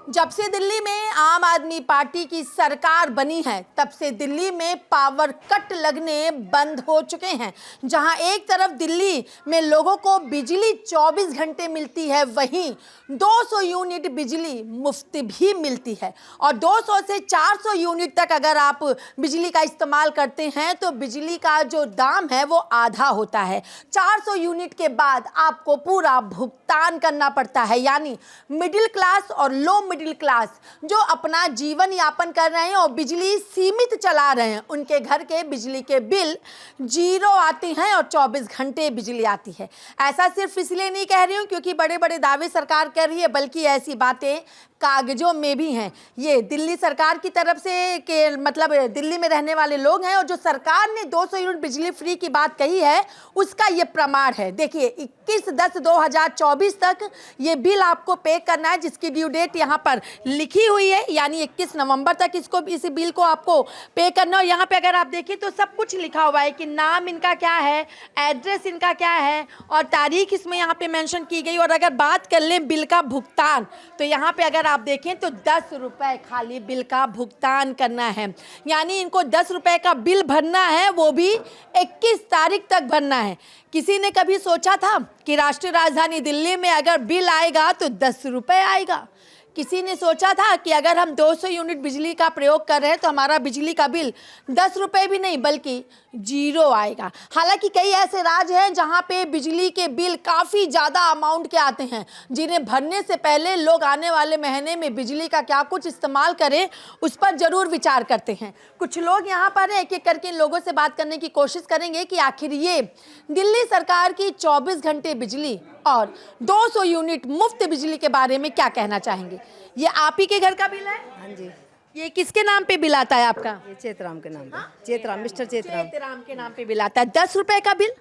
जब से दिल्ली में आम आदमी पार्टी की सरकार बनी है तब से दिल्ली में पावर कट लगने बंद हो चुके हैं। जहां एक तरफ दिल्ली में लोगों को बिजली 24 घंटे मिलती है, वहीं 200 यूनिट बिजली मुफ्त भी मिलती है और 200 से 400 यूनिट तक अगर आप बिजली का इस्तेमाल करते हैं तो बिजली का जो दाम है वो आधा होता है। 400 यूनिट के बाद आपको पूरा भुगतान करना पड़ता है, यानी मिडिल क्लास और लो मिडिल क्लास जो अपना जीवन यापन कर रहे हैं और बिजली सीमित चला रहे हैं, उनके घर के बिजली के बिल जीरो आते हैं और 24 घंटे बिजली आती है। ऐसा सिर्फ इसलिए नहीं कह रही हूँ क्योंकि बड़े बड़े दावे सरकार कर रही है, बल्कि ऐसी बातें कागजों में भी हैं। ये दिल्ली सरकार की तरफ से के मतलब दिल्ली में रहने वाले लोग हैं और जो सरकार ने 200 यूनिट बिजली फ्री की बात कही है उसका ये प्रमाण है। देखिए 21/10/2024 तक ये बिल आपको पे करना है, जिसकी ड्यू डेट यहाँ पर लिखी हुई है, यानी 21 नवंबर तक इस बिल को आपको पे करना। और यहाँ पे अगर आप देखें तो सब कुछ लिखा हुआ है कि नाम इनका क्या है, एड्रेस इनका क्या है और तारीख इसमें यहाँ पे मेंशन की गई। और अगर बात कर लें बिल का भुगतान तो यहाँ पे अगर आप देखें तो 10 रुपए खाली बिल का भुगतान करना है, यानी इनको 10 रुपए का बिल भरना है, वो भी 21 तारीख तक भरना है। किसी ने कभी सोचा था कि राष्ट्रीय राजधानी दिल्ली में अगर बिल आएगा तो 10 रुपए आएगा? किसी ने सोचा था कि अगर हम 200 यूनिट बिजली का प्रयोग कर रहे हैं तो हमारा बिजली का बिल 10 रुपए भी नहीं बल्कि जीरो आएगा? हालांकि कई ऐसे राज्य हैं जहां पे बिजली के बिल काफ़ी ज़्यादा अमाउंट के आते हैं, जिन्हें भरने से पहले लोग आने वाले महीने में बिजली का क्या कुछ इस्तेमाल करें उस पर ज़रूर विचार करते हैं। कुछ लोग यहाँ पर एक एक करके इन लोगों से बात करने की कोशिश करेंगे कि आखिर ये दिल्ली सरकार की 24 घंटे बिजली और 200 यूनिट मुफ्त बिजली के बारे में क्या कहना चाहेंगे। ये आप ही के घर का बिल है? हाँ जी। ये किसके नाम पे बिल आता है आपका? ये चेतराम के नाम पे। चेतराम, मिस्टर चेतराम। चेतराम के नाम पे बिल आता है। 10 रुपए का बिल?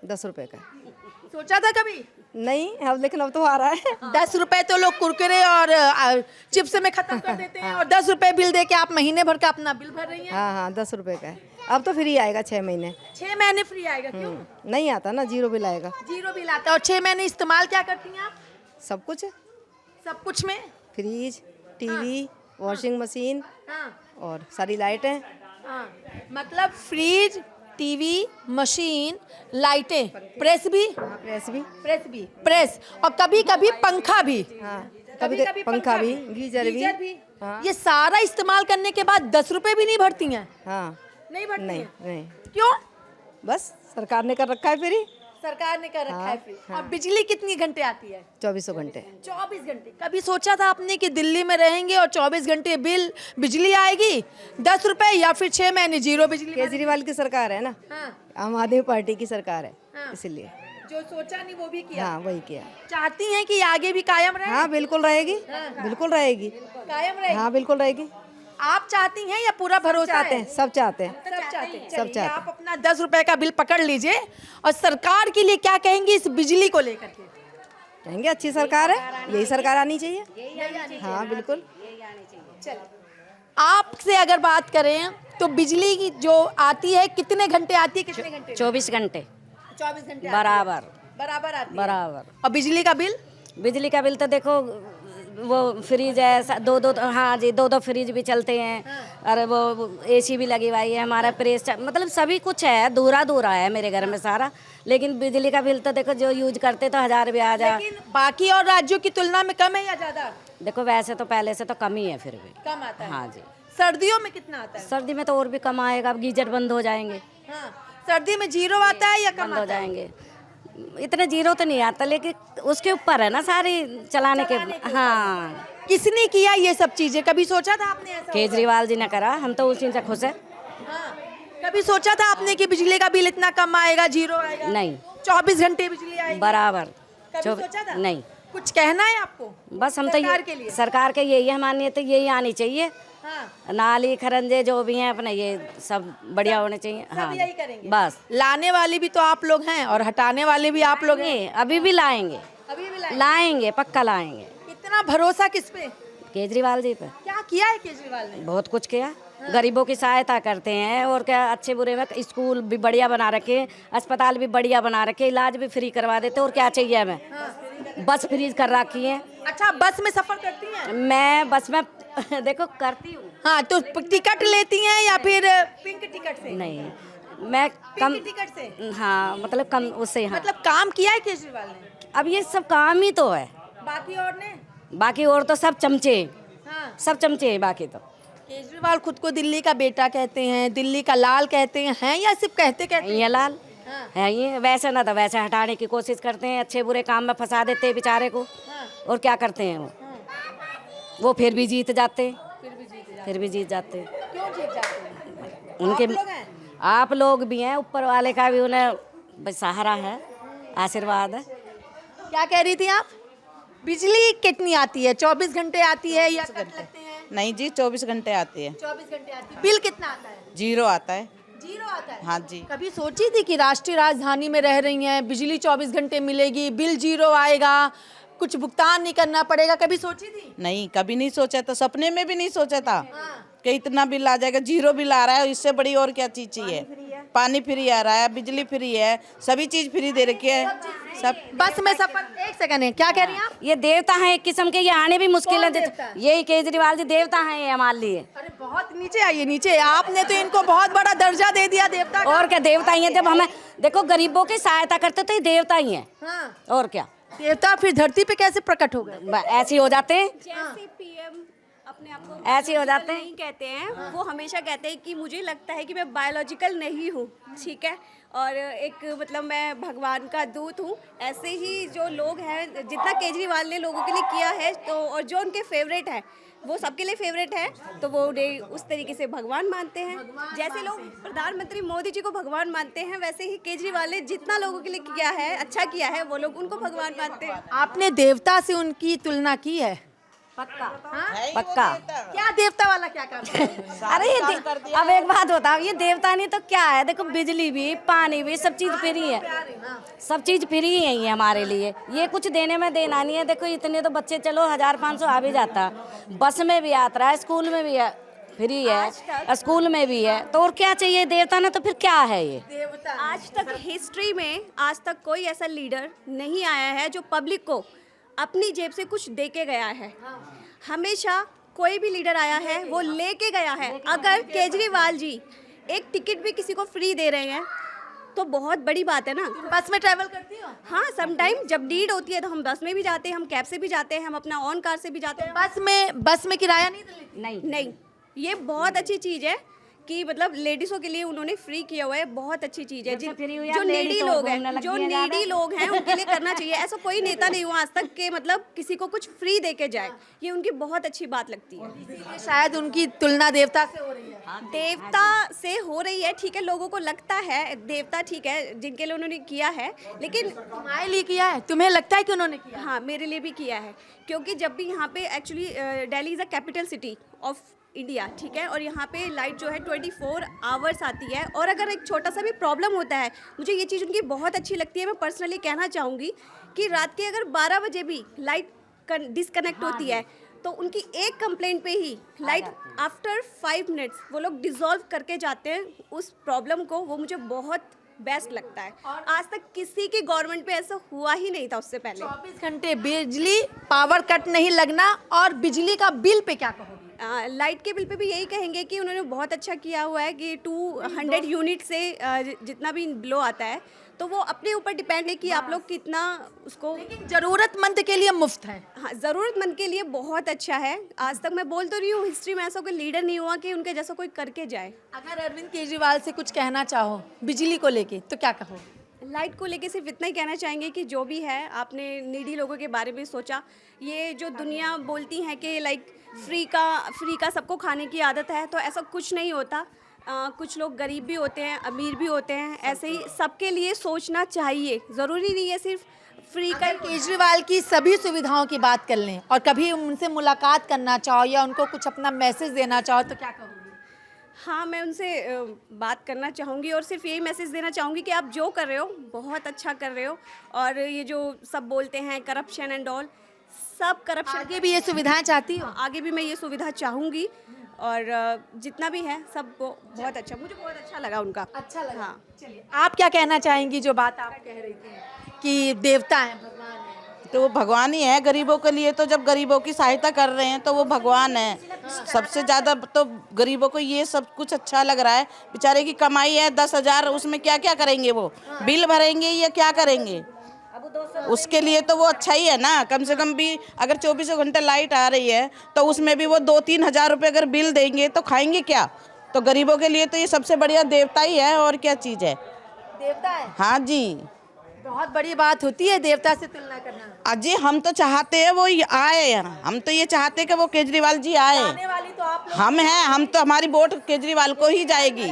10 रुपए का। सोचा था कभी? नहीं, अब लेकिन अब तो आ रहा है। 10 रुपए तो लोग कुरकुरे और चिप्स में खत्म कर देते हैं और 10 रुपए बिल दे के आप महीने भर का अपना बिल भर रही हैं। हाँ, 10 रुपए का है। अब तो फ्री आएगा 6 महीने। 6 महीने फ्री आएगा? क्यों? नहीं आता ना, जीरो बिल आएगा। जीरो बिल आता है। और 6 महीने इस्तेमाल क्या करती हैं आप? सब कुछ है। सब कुछ में? फ्रिज, टीवी, वॉशिंग मशीन और सारी लाइटें। मतलब फ्रिज, टीवी, मशीन, लाइटें, प्रेस भी? प्रेस और कभी कभी पंखा भी। कभी पंखा भी, गीजर भी। ये सारा इस्तेमाल करने के बाद 10 रुपए भी नहीं भरती हैं? हाँ, नहीं भरती नहीं, हैं? नहीं। क्यों? बस सरकार ने कर रखा है फ्री। सरकार ने कर रखा है फ्री। और बिजली कितनी घंटे आती है? 24 घंटे। 24 घंटे। कभी सोचा था आपने कि दिल्ली में रहेंगे और 24 घंटे बिजली आएगी 10 रुपए या फिर 6 महीने जीरो बिजली? केजरीवाल की सरकार है ना। आम आदमी पार्टी की सरकार है, इसलिए जो सोचा नहीं वो भी किया। हाँ, वही किया। चाहती हैं कि आगे भी कायम रहे? हाँ, बिल्कुल रहेगी। बिल्कुल रहेगी। कायम रहेगी? हाँ, बिल्कुल रहेगी। आप चाहती हैं या पूरा भरोसा चाहते है? हैं, सब चाहते हैं। सब चाहते हैं। सब चलिए, चाहते आप अपना 10 रुपए का बिल पकड़ लीजिए और सरकार के लिए क्या कहेंगे इस बिजली को लेकर के? कहेंगे अच्छी सरकार है, यही सरकार आनी चाहिए। हाँ, बिल्कुल। चलिए, आपसे अगर बात करें तो बिजली की जो आती है कितने घंटे आती है? कितने घंटे? 24 घंटे 24 घंटे बराबर बराबर आती है। बराबर। और बिजली का बिल? बिजली का बिल तो देखो, वो फ्रिज है, दो हाँ जी, दो फ्रिज भी चलते हैं और वो एसी भी लगी हुई है, हमारा प्रेस, मतलब सभी कुछ है, दूरा है मेरे घर में सारा। लेकिन बिजली का बिल तो देखो जो यूज करते तो 1000 भी आ जाए। लेकिन बाकी और राज्यों की तुलना में कम है या ज्यादा? देखो वैसे तो पहले से तो कम ही है, फिर भी कम आता है। हाँ जी। सर्दियों में कितना आता है? सर्दी में तो और भी कम आएगा, अब गीजर बंद हो जाएंगे। सर्दी में जीरो आता है या कम बंद हो आता है? जाएंगे। इतने जीरो तो नहीं आता, लेकिन उसके ऊपर है ना सारी चलाने के। हाँ, किसने किया ये सब चीजें? कभी सोचा था आपने ऐसा? केजरीवाल जी ने करा, हम तो उसी से खुश है। कभी सोचा था आपने कि बिजली का बिल इतना कम आएगा, जीरो आएगा? नहीं। 24 घंटे बिजली आएगी बराबर। कभी सोचा था? नहीं। कुछ कहना है आपको? बस हम तो सरकार के लिए? सरकार के यही है, हमारी तो यही आनी चाहिए। नाली खरंजे जो भी हैं अपने ये सब बढ़िया होने चाहिए। हाँ, यही करेंगे। बस लाने वाले भी तो आप लोग हैं और हटाने वाले भी आप लोग हैं। अभी भी लाएंगे, अभी भी लाएंगे, पक्का लाएंगे। कितना भरोसा किस पे? केजरीवाल जी पे। क्या किया है केजरीवाल ने? बहुत कुछ किया। गरीबों की सहायता करते हैं और क्या, अच्छे बुरे में स्कूल भी बढ़िया बना रखे, अस्पताल भी बढ़िया बना रखे, इलाज भी फ्री करवा देते, और क्या चाहिए हमें। बस फ्रीज कर रखी है। अच्छा, बस में सफर करती हैं? मैं बस में देखो करती हूँ। हाँ, तो टिकट लेती हैं या फिर पिंक टिकट से? नहीं, मैं कम पिंक टिकट से। हाँ, मतलब कम उससे। हाँ, मतलब काम किया है केजरीवाल ने? अब ये सब काम ही तो है, बाकी और ने? बाकी और तो सब चमचे, हाँ। सब चमचे हैं बाकी तो। केजरीवाल खुद को दिल्ली का बेटा कहते हैं, दिल्ली का लाल कहते हैं या सिर्फ कहते कहते ये लाल हाँ। है, ये वैसे ना तो वैसे हटाने की कोशिश करते हैं, अच्छे बुरे काम में फंसा देते हैं बेचारे को। हाँ। और क्या करते हैं वो फिर भी जीत जाते हैं, फिर भी जीत जाते हैं। फिर भी जीत जाते हैं। क्यों जीत जाते हैं? उनके आप लोग हैं? आप लोग भी हैं, ऊपर वाले का भी उन्हें बस सहारा है, आशीर्वाद है। क्या कह रही थी आप? बिजली कितनी आती है? 24 घंटे आती है या कट लगते हैं? नहीं जी, 24 घंटे आती है। 24 घंटे आती है। बिल कितना आता है? 0 आता है। 0 आता है? हाँ जी। कभी सोची थी कि राष्ट्रीय राजधानी में रह रही हैं, बिजली 24 घंटे मिलेगी, बिल 0 आएगा, कुछ भुगतान नहीं करना पड़ेगा, कभी सोची थी? नहीं, कभी नहीं सोचा था, सपने में भी नहीं सोचा था हाँ। कि इतना बिल आ जाएगा। 0 बिल आ रहा है, इससे बड़ी और क्या चीज चाहिए। पानी फ्री आ रहा है, बिजली फ्री है, सभी चीज फ्री दे रखी है सब। बस में सफर। एक सेकंड है, क्या कह रही हैं आप? ये देवता हैं एक किस्म के, ये आने भी मुश्किल कौन है। देवता है? यही केजरीवाल जी देवता हैं ये हमारे लिए। अरे बहुत नीचे आइए, नीचे। आपने तो इनको बहुत बड़ा दर्जा दे दिया देवता का। और क्या, देवता ही हैं। जब हमें देखो गरीबों की सहायता करते तो ये देवता ही हैं। हाँ। और क्या, देवता फिर धरती पे कैसे प्रकट हो गए? ऐसे ही हो जाते हैं, जैसे पीएम अपने आप को ऐसे ही हो जाते हैं। नहीं कहते हैं, वो हमेशा कहते हैं कि मुझे लगता है कि मैं बायोलॉजिकल नहीं हूँ, ठीक है, और एक मतलब मैं भगवान का दूत हूँ। ऐसे ही जो लोग हैं, जितना केजरीवाल ने लोगों के लिए किया है, तो और जो उनके फेवरेट है वो सबके लिए फेवरेट है, तो वो उन्हें उस तरीके से भगवान मानते हैं। जैसे लोग प्रधानमंत्री मोदी जी को भगवान मानते हैं, वैसे ही केजरीवाल ने जितना लोगों के लिए किया है, अच्छा किया है, वो लोग उनको भगवान मानते हैं। आपने देवता से उनकी तुलना की है? पक्का है ही वो पक्का। देवता। क्या देवता वाला क्या काम है? अरे ये अब एक बात बताओ, ये देवता नहीं तो क्या है? देखो बिजली भी, पानी भी, सब चीज फ्री है, सब चीज फ्री है ये हमारे लिए। ये कुछ देने में देना नहीं है। देखो इतने तो बच्चे, चलो 1500 आ भी जाता, बस में भी आता है, स्कूल में भी है, फ्री है, स्कूल में भी है, तो और क्या चाहिए? देवता ना तो फिर क्या है ये? आज तक हिस्ट्री में आज तक कोई ऐसा लीडर नहीं आया है जो पब्लिक को अपनी जेब से कुछ दे के गया है। हमेशा कोई भी लीडर आया है वो लेके गया है। अगर केजरीवाल जी एक टिकट भी किसी को फ्री दे रहे हैं तो बहुत बड़ी बात है ना। बस में ट्रैवल करती हो? हाँ, समटाइम जब नीड होती है तो हम बस में भी जाते हैं, हम कैब से भी जाते हैं, हम अपना ऑन कार से भी जाते हैं। बस में किराया नहीं लेती? नहीं, ये बहुत अच्छी चीज़ है कि मतलब लेडीज़ों के लिए उन्होंने फ्री किया हुआ है, बहुत अच्छी चीज़ है। जब से free हुई है, जो ladies नीडी तो लोग घूमने हैं, लग जो गई हैं ज़्यादा। नीडी लोग हैं उनके लिए करना चाहिए। ऐसा कोई नेता नहीं हुआ आज तक कि मतलब किसी को कुछ फ्री दे के जाए, ये उनकी बहुत अच्छी बात लगती है। शायद उनकी तुलना देवता से हो रही है। देवता से हो रही है, ठीक है, लोगों को लगता है देवता, ठीक है, जिनके लिए उन्होंने किया है, लेकिन तुम्हारे लिए किया है? तुम्हें लगता है कि उन्होंने किया? हाँ, मेरे लिए भी किया है, क्योंकि जब भी यहाँ पे actually Delhi is a capital city of India, ठीक है, और यहाँ पे लाइट जो है 24 आवर्स आती है। और अगर एक छोटा सा भी प्रॉब्लम होता है, मुझे ये चीज़ उनकी बहुत अच्छी लगती है। मैं पर्सनली कहना चाहूँगी कि रात के अगर 12 बजे भी लाइट डिसकनेक्ट होती है तो उनकी एक कंप्लेंट पे ही लाइट आफ्टर 5 मिनट्स वो लोग डिसॉल्व करके जाते हैं उस प्रॉब्लम को। वो मुझे बहुत बेस्ट लगता है। आज तक किसी की गवर्नमेंट पे ऐसा हुआ ही नहीं था उससे पहले। 24 घंटे बिजली, पावर कट नहीं लगना। और बिजली का बिल पे क्या कहोगे? लाइट के बिल पे भी यही कहेंगे कि उन्होंने बहुत अच्छा किया हुआ है कि 200 यूनिट से जितना भी बिलो आता है तो वो अपने ऊपर डिपेंड है कि आप लोग कितना उसको। लेकिन जरूरतमंद के लिए मुफ्त है। हाँ, ज़रूरतमंद के लिए बहुत अच्छा है। आज तक मैं बोल तो रही हूँ, हिस्ट्री में ऐसा कोई लीडर नहीं हुआ कि उनके जैसा कोई करके जाए। अगर अरविंद केजरीवाल से कुछ कहना चाहो बिजली को लेके तो क्या कहोगे? लाइट को लेके सिर्फ इतना ही कहना चाहेंगे कि जो भी है, आपने नीडी लोगों के बारे में सोचा। ये जो दुनिया बोलती है कि लाइक फ्री का सबको खाने की आदत है, तो ऐसा कुछ नहीं होता। कुछ लोग गरीब भी होते हैं, अमीर भी होते हैं, ऐसे ही सबके लिए सोचना चाहिए। ज़रूरी नहीं है सिर्फ फ्री का। अगर केजरीवाल की सभी सुविधाओं की बात कर लें और कभी उनसे मुलाकात करना चाहो या उनको कुछ अपना मैसेज देना चाहो तो क्या कहोगे? हाँ, मैं उनसे बात करना चाहूँगी और सिर्फ यही मैसेज देना चाहूँगी कि आप जो कर रहे हो बहुत अच्छा कर रहे हो। और ये जो सब बोलते हैं करप्शन एंड ऑल, सब करप्शन। आगे भी ये सुविधाएं चाहती हो? आगे भी मैं ये सुविधा चाहूँगी और जितना भी है सब बहुत अच्छा, मुझे बहुत अच्छा लगा उनका। अच्छा लगा। हाँ, चलिए, आप क्या कहना चाहेंगी जो बात आप कह रही थी कि देवता हैं, भगवान हैं? तो वो भगवान ही है गरीबों के लिए। तो जब गरीबों की सहायता कर रहे हैं तो वो भगवान है। सबसे ज़्यादा तो गरीबों को ये सब कुछ अच्छा लग रहा है। बेचारे की कमाई है 10,000, उसमें क्या क्या करेंगे? वो बिल भरेंगे या क्या करेंगे? उसके लिए तो वो अच्छा ही है ना। कम से कम भी अगर 24 घंटे लाइट आ रही है तो उसमें भी वो 2-3 हज़ार रुपये अगर बिल देंगे तो खाएंगे क्या? तो गरीबों के लिए तो ये सबसे बढ़िया देवता ही है, और क्या चीज़ है? देवता है। हाँ जी। बहुत बड़ी बात होती है देवता से तुलना करना। अजय हम तो चाहते हैं वो आए, हम तो ये चाहते हैं कि वो केजरीवाल जी आए। आने वाली तो आप लोग हम हैं, हम तो हमारी वोट केजरीवाल को ही जाएगी।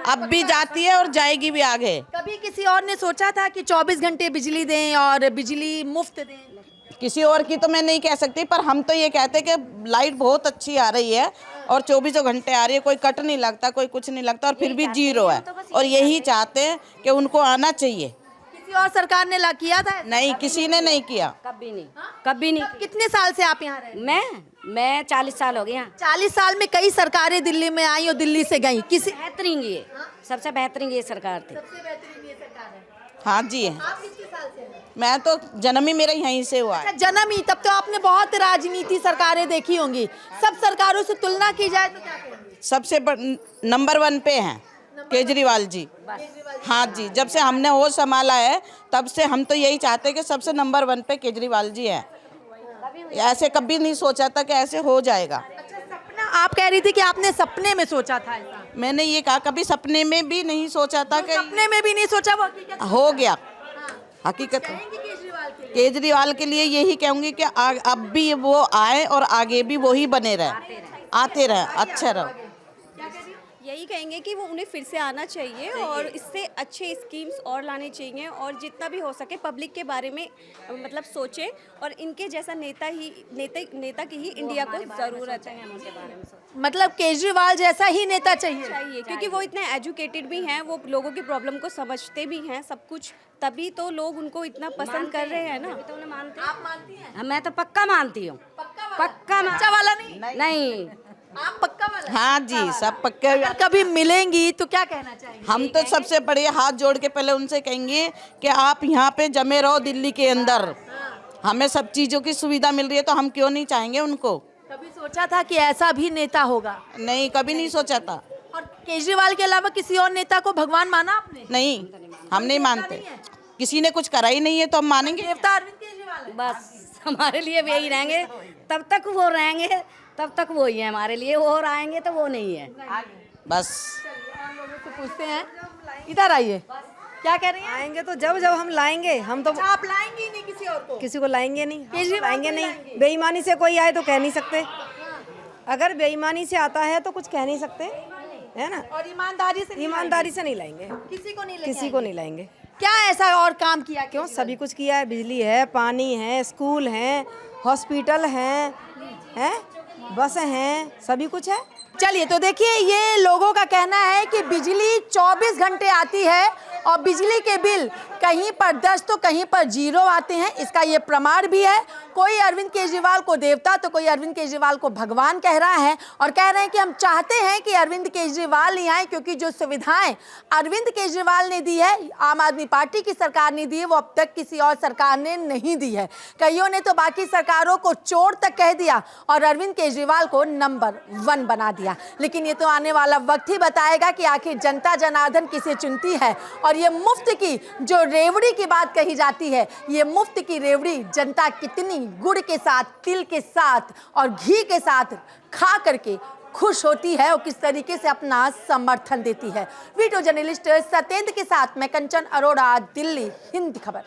अब भी जाती है और जाएगी भी आगे। कभी किसी और ने सोचा था कि 24 घंटे बिजली दें और बिजली मुफ्त दें? किसी और की तो मैं नहीं कह सकती, पर हम तो ये कहते हैं कि लाइट बहुत अच्छी आ रही है और 24 घंटे आ रही है, कोई कट नहीं लगता, कोई कुछ नहीं लगता, और फिर भी जीरो है। और यही चाहते हैं कि उनको आना चाहिए। किसी और सरकार ने किया था? नहीं, किसी ने नहीं किया। कभी नहीं, कभी नहीं। कितने साल से आप यहाँ रहे हैं? मैं 40 साल हो गए यहाँ। 40 साल में कई सरकारें दिल्ली में आई और दिल्ली से गई। किसी बेहतरीन ये, सबसे बेहतरीन ये सरकार थी। सबसे बेहतरीन ये सरकार है। हाँ जी है। आप कितने साल से हैं? मैं तो जन्म ही मेरा यहीं से हुआ है। अच्छा, जन्म ही। तब तो आपने बहुत राजनीति सरकारें देखी होंगी। सब सरकारों से तुलना की जाए तो क्या कहेंगे? सबसे नंबर 1 पे हैं केजरीवाल जी। हाँ जी, जब से हमने होश संभाला है तब से हम तो यही चाहते हैं कि सबसे नंबर 1 पे केजरीवाल जी हैं। ऐसे कभी नहीं सोचा था कि ऐसे हो जाएगा। अच्छा, सपना आप कह रही थी कि आपने सपने में सोचा था ऐसा? मैंने ये कहा कभी सपने में भी नहीं सोचा था कि सपने में भी नहीं सोचा, वो हकीकत हो गया। हकीकत कहेंगी केजरीवाल के लिए? केजरीवाल के लिए यही कहूँगी कि अब भी वो आए और आगे भी वो ही बने रहे, आते रहे, अच्छा रहो। यही कहेंगे कि वो उन्हें फिर से आना चाहिए और इससे अच्छे स्कीम्स और लाने चाहिए, और जितना भी हो सके पब्लिक के बारे में मतलब सोचें, और इनके जैसा नेता की ही इंडिया को ज़रूरत है। मतलब केजरीवाल जैसा ही नेता चाहिए। क्योंकि वो इतने एजुकेटेड भी हैं, वो लोगों की प्रॉब्लम को समझते भी हैं सब कुछ, तभी तो लोग उनको इतना पसंद कर रहे हैं ना। आप मानती हैं? मैं तो पक्का मानती हूँ। पक्का अच्छा वाला नहीं? नहीं, आप पक्का वाला? हाँ जी, सब पक्के। अगर कभी मिलेंगी तो क्या कहना चाहेंगी? हम तो सबसे बड़े हाथ जोड़ के पहले उनसे कहेंगे कि आप यहाँ पे जमे रहो दिल्ली के अंदर। हमें सब चीज़ों की सुविधा मिल रही है तो हम क्यों नहीं चाहेंगे उनको। कभी सोचा था कि ऐसा भी नेता होगा? नहीं, कभी नहीं सोचा था। और केजरीवाल के अलावा किसी और नेता को भगवान माना आपने? नहीं, हम नहीं मानते। किसी ने कुछ करा ही नहीं है तो हम मानेंगे? देवता अरविंद केजरीवाल है। बस हमारे लिए भी यही रहेंगे, तब तक वो रहेंगे, तब तक वो ही है हमारे लिए। वो और आएंगे तो वो नहीं है। बस और लोगों से पूछते हैं, इधर आइए, क्या कह रही हैं? आएंगे तो जब हम लाएंगे, हम तो अच्छा, आप लाएंगी नहीं किसी और को? किसी को लाएंगे नहीं, केजरीवाल लाएंगे को नहीं। लाएंगे। बेईमानी से कोई आए तो कह नहीं सकते। अगर बेईमानी से आता है तो कुछ कह नहीं सकते, है ना। और ईमानदारी से? ईमानदारी से नहीं लाएंगे, किसी को नहीं लेके किसी को नहीं लाएंगे। क्या ऐसा और काम किया? क्यों, सभी कुछ किया है। बिजली है, पानी है, स्कूल है, हॉस्पिटल है, बस हैं, सभी कुछ है। चलिए, तो देखिए, ये लोगों का कहना है कि बिजली 24 घंटे आती है और बिजली के बिल कहीं पर 10 तो कहीं पर 0 आते हैं। इसका ये प्रमाण भी है। कोई अरविंद केजरीवाल को देवता तो कोई अरविंद केजरीवाल को भगवान कह रहा है, और कह रहे हैं कि हम चाहते हैं कि अरविंद केजरीवाल ही आए, क्योंकि जो सुविधाएं अरविंद केजरीवाल ने दी है, आम आदमी पार्टी की सरकार ने दी है, वो अब तक किसी और सरकार ने नहीं दी है। कईयों ने तो बाकी सरकारों को चोर तक कह दिया और अरविंद केजरीवाल को नंबर 1 बना दिया। लेकिन ये तो आने वाला वक्त ही बताएगा कि आखिर जनता जनार्दन किसे चुनती है। और ये मुफ्त की जो रेवड़ी की बात कही जाती है, ये मुफ्त की रेवड़ी जनता कितनी गुड़ के साथ, तिल के साथ और घी के साथ खा करके खुश होती है और किस तरीके से अपना समर्थन देती है। वीडियो जर्नलिस्ट सत्येंद्र के साथ मैं कंचन अरोड़ा, दिल्ली, हिंद खबर।